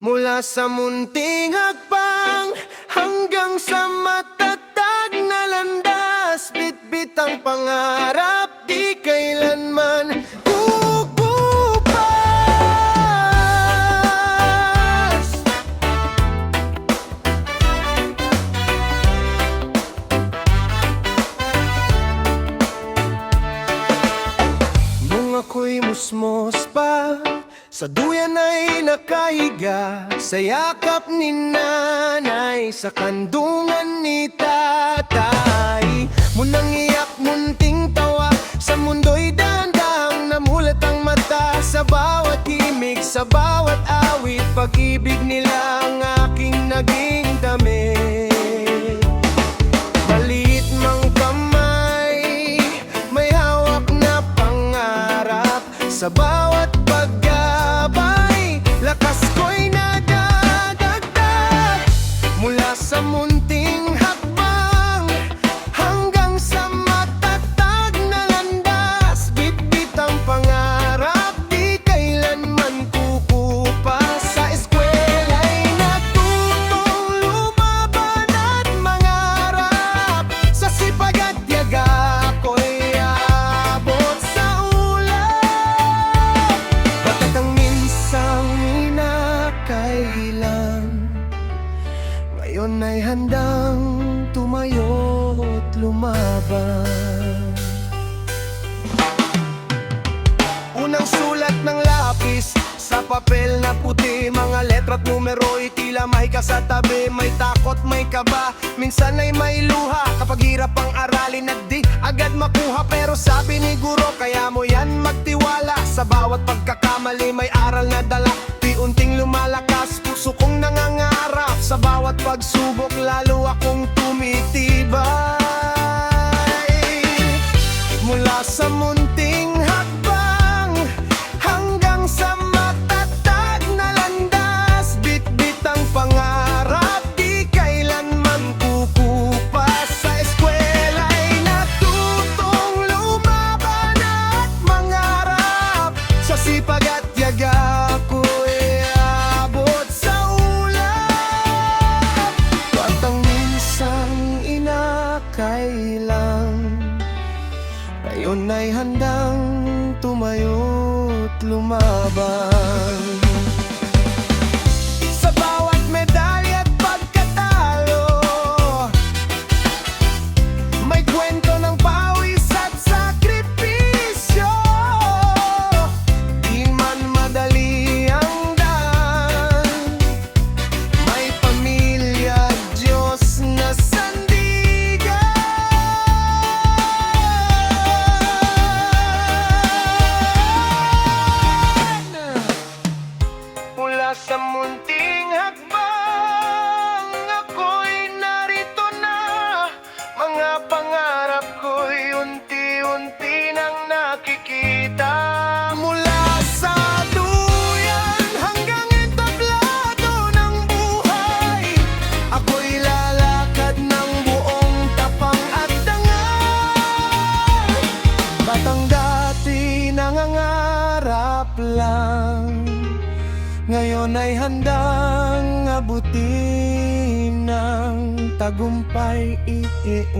Mula sa munting hakbang hanggang sa matatag na landas, bitbit ang pangarap, di kailanman kukupas. Nung ako'y musmos pa, sa duyan ay nakahiga, sa yakap ni nanay, sa kandungan ni tatay. Munang iyak, munting tawa, sa mundo'y dahan-dahang namulat ang mata. Sa bawat himig, sa bawat awit, pag-ibig nila ang aking naging damit. Maliit mang kamay, may hawak na pangarap. Sa bawat lakas ko'y nadadagdag. Mula sa munting hakbang hanggang sa matatag na landas, bitbit ang pangarap, di kailanman kukupas. Sa eskwela'y natutong lumaban at mangarap. Sa sipag at tiyaga ko'y aabot sa ulap. Bakit ang minsang kailan, ngayon ay handang tumayo't lumaban. Unang sulat ng lapis sa papel na puti, mga letra't numero'y tila mahika sa tabi. May takot, may kaba, minsan ay may luha, kapag hirap ang aralin at di agad makuha. Pero sabi ni guro, kaya mo yan magtiwala, sa bawat pagkakamali may aral na dala. Unting lumalakas, puso kong nangangarap, sa bawat pagsubok lalo akong tumitibay. Mula sa munting hakbang hanggang sa matatag na landas, bitbit ang pangarap, di kailanman kukupas. Sa eskwela'y natutong lumaban at mangarap. Sa sipag at tiyaga kailan, ngayon ay handang tumayo't lumaban. Sa bawat medalya at pagkatalo, may kwento ng pawis at sakripisyo. Di man madali ang daan, may pamilya at Diyos na sa munting hakbang, ako'y narito na. Mga pangarap ko'y unti-unti nang nakikita. Mula sa duyan hanggang entablado ng buhay, ako'y lalakad ng buong tapang at dangal. Batang dati nangangarap lang, ngayon ay handang abutin ng tagumpay iiumay.